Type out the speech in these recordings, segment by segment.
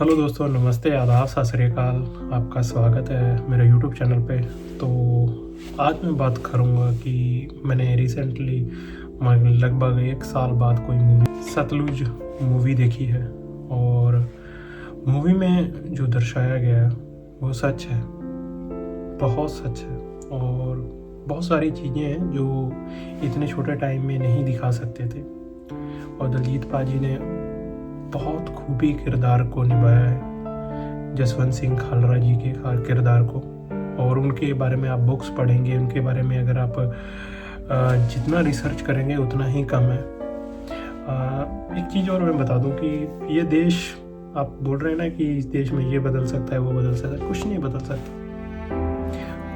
Hello दोस्तों, नमस्ते, आदाब, सत श्री अकाल। आपका स्वागत है मेरे यूट्यूब चैनल पे। तो आज मैं बात करूँगा कि मैंने रिसेंटली लगभग 1 साल बाद कोई मूवी सतलुज मूवी देखी है। और मूवी में जो दर्शाया गया है वो सच है, बहुत सच है। और बहुत सारी चीज़ें हैं जो इतने छोटे टाइम में नहीं दिखा सकते थे, और दिलजीत पाजी ने बहुत खूबी किरदार को निभाया है, जसवंत सिंह खालरा जी के किरदार को। और उनके बारे में आप बुक्स पढ़ेंगे, उनके बारे में अगर आप जितना रिसर्च करेंगे उतना ही कम है। एक चीज़ और मैं बता दूं कि ये देश, आप बोल रहे हैं ना कि इस देश में ये बदल सकता है, वो बदल सकता है, कुछ नहीं बदल सकता,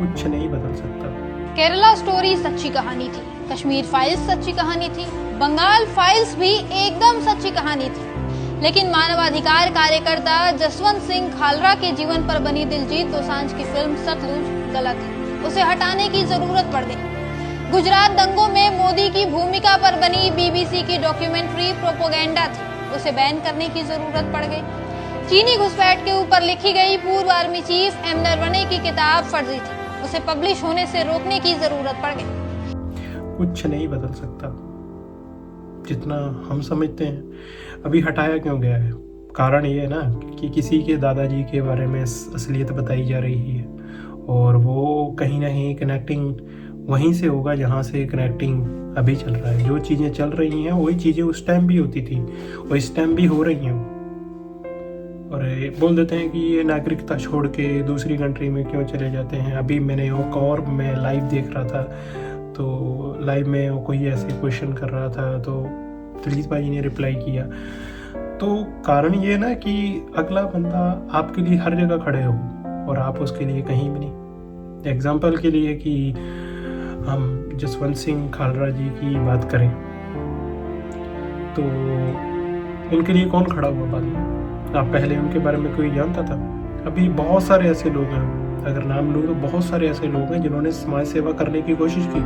कुछ नहीं बदल सकता। केरला स्टोरी सच्ची कहानी थी, कश्मीर फाइल्स सच्ची कहानी थी, बंगाल फाइल्स भी एकदम सच्ची कहानी थी। लेकिन मानवाधिकार कार्यकर्ता जसवंत सिंह खालरा के जीवन पर बनी दिलजीत दोसांझ की फिल्म सतलुज गलत है, उसे हटाने की जरूरत पड़ गई। गुजरात दंगों में मोदी की भूमिका पर बनी बीबीसी की डॉक्यूमेंट्री प्रोपोगेंडा थी, उसे बैन करने की जरूरत पड़ गई। चीनी घुसपैठ के ऊपर लिखी गई पूर्व आर्मी चीफ एम नरवणे की किताब फर्जी थी, उसे पब्लिश होने से रोकने की जरूरत पड़ गई। कुछ नहीं बदल सकता जितना हम समझते हैं। अभी हटाया क्यों गया है? कारण ये है ना कि किसी के दादाजी के बारे में असलियत बताई जा रही है, और वो कहीं ना कहीं कनेक्टिंग वहीं से होगा जहाँ से कनेक्टिंग अभी चल रहा है। जो चीज़ें चल रही हैं वही चीज़ें उस टाइम भी होती थी और इस टाइम भी हो रही हैं। और बोल देते हैं कि ये नागरिकता छोड़ के दूसरी कंट्री में क्यों चले जाते हैं। अभी मैंने एक और मैं लाइव देख रहा था, तो लाइव में वो कोई ऐसे क्वेश्चन कर रहा था, तो दिलजीत भाई ने रिप्लाई किया। तो कारण ये है ना कि अगला बंदा आपके लिए हर जगह खड़े हो और आप उसके लिए कहीं भी नहीं। एग्जाम्पल के लिए कि हम जसवंत सिंह खालरा जी की बात करें तो उनके लिए कौन खड़ा हुआ बाद में? आप पहले उनके बारे में कोई जानता था? अभी बहुत सारे ऐसे लोग हैं, अगर नाम लूँ तो बहुत सारे ऐसे लोग हैं जिन्होंने समाज सेवा करने की कोशिश की,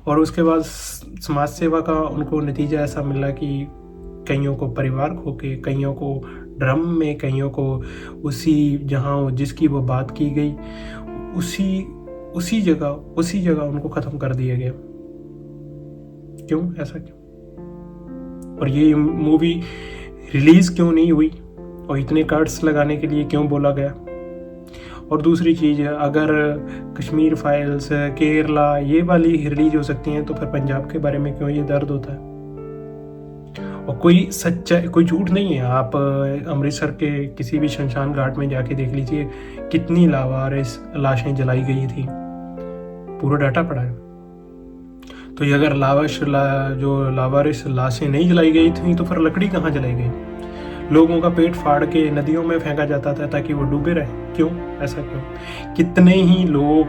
और उसके बाद समाज सेवा का उनको नतीजा ऐसा मिला कि कईयों को परिवार खो के, कईयों को ड्रम में, कईयों को उसी जहाँ जिसकी वो बात की गई उसी जगह उनको ख़त्म कर दिया गया। क्यों? ऐसा क्यों? और ये मूवी रिलीज़ क्यों नहीं हुई और इतने कट्स लगाने के लिए क्यों बोला गया? और दूसरी चीज़ है, अगर कश्मीर फाइल्स, केरला ये वाली रिलीज हो सकती हैं तो फिर पंजाब के बारे में क्यों ये दर्द होता है? और कोई सच्चा, कोई झूठ नहीं है। आप अमृतसर के किसी भी शमशान घाट में जाके देख लीजिए कितनी लावारिस लाशें जलाई गई थी, पूरा डाटा पड़ा है। तो ये अगर लावारिस लाशें नहीं जलाई गई थी तो फिर लकड़ी कहाँ जलाई गई? लोगों का पेट फाड़ के नदियों में फेंका जाता था ताकि वो डूबे रहे। क्यों? ऐसा क्यों? कितने ही लोग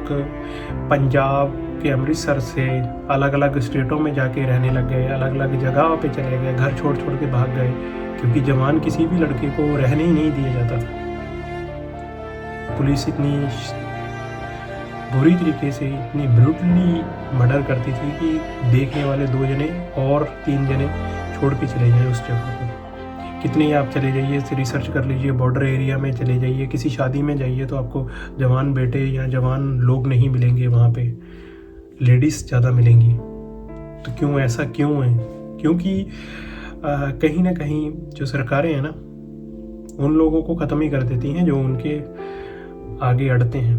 पंजाब के अमृतसर से अलग अलग स्टेटों में जाके रहने लग गए, अलग अलग जगह पे चले गए, घर छोड़ छोड़ के भाग गए, क्योंकि जवान किसी भी लड़के को रहने ही नहीं दिया जाता था। पुलिस इतनी बुरी तरीके से, इतनी ब्रूटली मर्डर करती थी कि देखने वाले 2 जने और 3 जने छोड़ के चले जाए उस जगह को। कितने आप चले जाइए, रिसर्च कर लीजिए, बॉर्डर एरिया में चले जाइए, किसी शादी में जाइए तो आपको जवान बेटे या जवान लोग नहीं मिलेंगे, वहाँ पे लेडीज़ ज़्यादा मिलेंगी। तो क्यों? ऐसा क्यों है? क्योंकि कहीं ना कहीं जो सरकारें हैं ना, उन लोगों को ख़त्म ही कर देती हैं जो उनके आगे अड़ते हैं।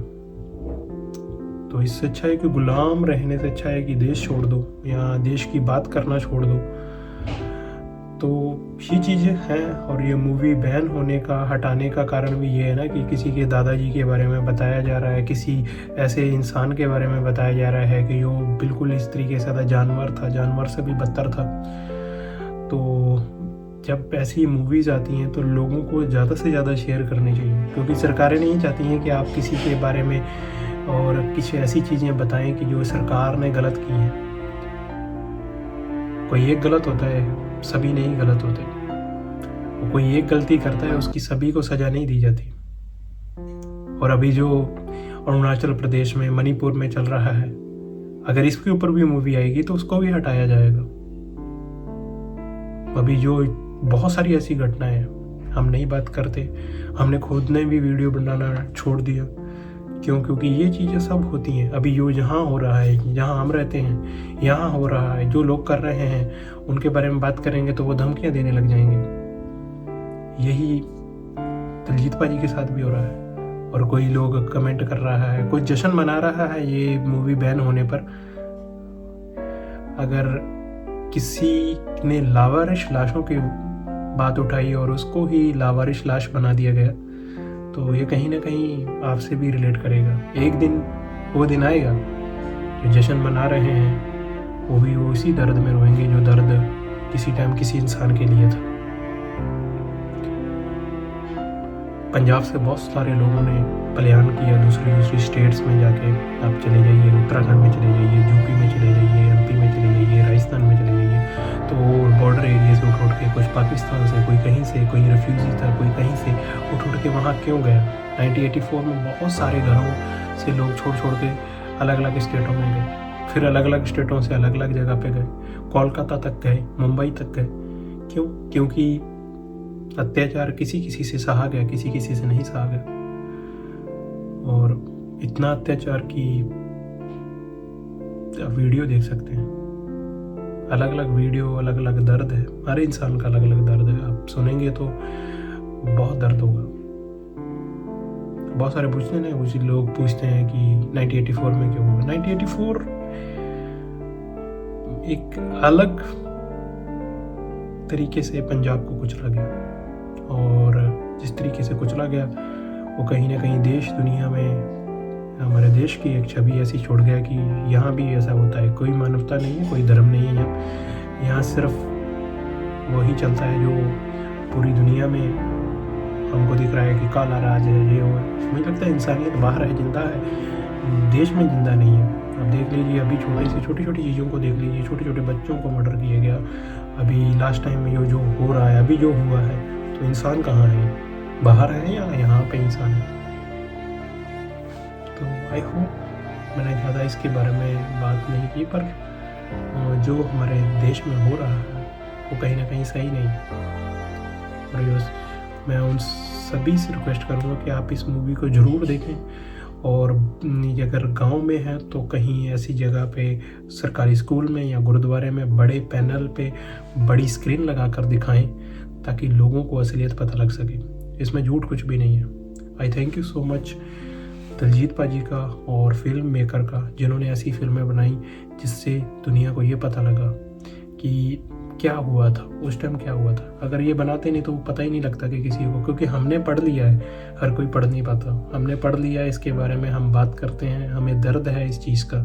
तो इससे अच्छा है कि गुलाम रहने से अच्छा है कि देश छोड़ दो या देश की बात करना छोड़ दो। तो ये चीज़ें हैं। और ये मूवी बैन होने का, हटाने का कारण भी ये है ना कि किसी के दादाजी के बारे में बताया जा रहा है, किसी ऐसे इंसान के बारे में बताया जा रहा है कि वो बिल्कुल इस तरीके से था, जानवर था, जानवर से भी बदतर था। तो जब ऐसी मूवीज़ आती हैं तो लोगों को ज़्यादा से ज़्यादा शेयर करनी चाहिए, क्योंकि सरकारें नहीं चाहती हैं कि आप किसी के बारे में और कुछ ऐसी चीज़ें बताएं कि जो सरकार ने गलत की हैं। कोई एक गलत होता है, सभी नहीं गलत होते। कोई एक गलती करता है, उसकी सभी को सज़ा नहीं दी जाती। और अभी जो अरुणाचल प्रदेश में, मणिपुर में चल रहा है, अगर इसके ऊपर भी मूवी आएगी तो उसको भी हटाया जाएगा। अभी जो बहुत सारी ऐसी घटनाएं हैं, हम नहीं बात करते, हमने खुद ने भी वीडियो बनाना छोड़ दिया। क्यों? क्योंकि ये चीज़ें सब होती हैं। अभी जो जहाँ हो रहा है, जहाँ हम रहते हैं, यहाँ हो रहा है, जो लोग कर रहे हैं उनके बारे में बात करेंगे तो वो धमकियाँ देने लग जाएंगे। यही दिलजीत पाजी के साथ भी हो रहा है। और कोई लोग कमेंट कर रहा है, कोई जश्न मना रहा है ये मूवी बैन होने पर। अगर किसी ने लावारिश लाशों की बात उठाई और उसको ही लावारिश लाश बना दिया गया, तो ये कहीं ना कहीं आपसे भी रिलेट करेगा। एक दिन वो दिन आएगा जो जश्न मना रहे हैं वो भी वो उसी दर्द में रोएंगे जो दर्द किसी टाइम किसी इंसान के लिए था। पंजाब से बहुत सारे लोगों ने पलायन किया दूसरी स्टेट्स में जाके। आप चले जाइए उत्तराखंड में, चले जाइए यूपी में, चले जाइए एमपी में, चले जाइए राजस्थान में, चले जाइए, तो बॉर्डर एरिया से उठ के कुछ पाकिस्तान से, कोई कहीं से, कोई रेफ्यूजी था, कोई कहीं से उठ के वहाँ क्यों गया। 1984 में बहुत सारे घरों से लोग छोड़ के अलग अलग स्टेटों में गए, फिर अलग अलग स्टेटों से अलग अलग जगह पे गए, कोलकाता तक गए, मुंबई तक गए। क्यों? क्योंकि अत्याचार किसी किसी से सहा गया, किसी किसी से नहीं सहा गया। और इतना अत्याचार की आप वीडियो देख सकते हैं, अलग अलग वीडियो, अलग अलग दर्द है, हर इंसान का अलग अलग दर्द है। आप सुनेंगे तो बहुत दर्द होगा। बहुत सारे पूछते हैं, कुछ लोग पूछते हैं कि 1984 में क्यों हुआ। 1984 एक अलग तरीके से पंजाब को कुचला गया, और जिस तरीके से कुचला गया वो कहीं ना कहीं देश दुनिया में हमारे देश की एक छवि ऐसी छोड़ गया कि यहाँ भी ऐसा होता है। कोई मानवता नहीं है, कोई धर्म नहीं है, यहाँ सिर्फ वही चलता है जो पूरी दुनिया में हमको दिख रहा है कि काला राज है, ये हो। मुझे लगता है इंसानियत बाहर है, जिंदा है, देश में जिंदा नहीं है। अब देख लीजिए, अभी छोटी छोटी चीज़ों को देख लीजिए, छोटे छोटे बच्चों को मर्डर किया गया। अभी लास्ट टाइम में जो हो रहा है, अभी जो हुआ है, तो इंसान कहाँ है? बाहर है या यहाँ पे इंसान है? तो आई होप मैंने ज़्यादा इसके बारे में बात नहीं की, पर जो हमारे देश में हो रहा है वो कहीं ना कहीं सही नहीं है। और मैं उन सभी से रिक्वेस्ट करूँगा कि आप इस मूवी को ज़रूर देखें, और अगर गांव में है तो कहीं ऐसी जगह पे सरकारी स्कूल में या गुरुद्वारे में बड़े पैनल पे बड़ी स्क्रीन लगा कर दिखाएं, ताकि लोगों को असलियत पता लग सके। इसमें झूठ कुछ भी नहीं है। आई thank you so much Diljit पाजी का और फिल्म मेकर का, जिन्होंने ऐसी फिल्में बनाई जिससे दुनिया को ये पता लगा कि क्या हुआ था उस टाइम, क्या हुआ था। अगर ये बनाते नहीं तो पता ही नहीं लगता कि किसी को, क्योंकि हमने पढ़ लिया है, हर कोई पढ़ नहीं पाता। हमने पढ़ लिया है इसके बारे में, हम बात करते हैं, हमें दर्द है इस चीज़ का।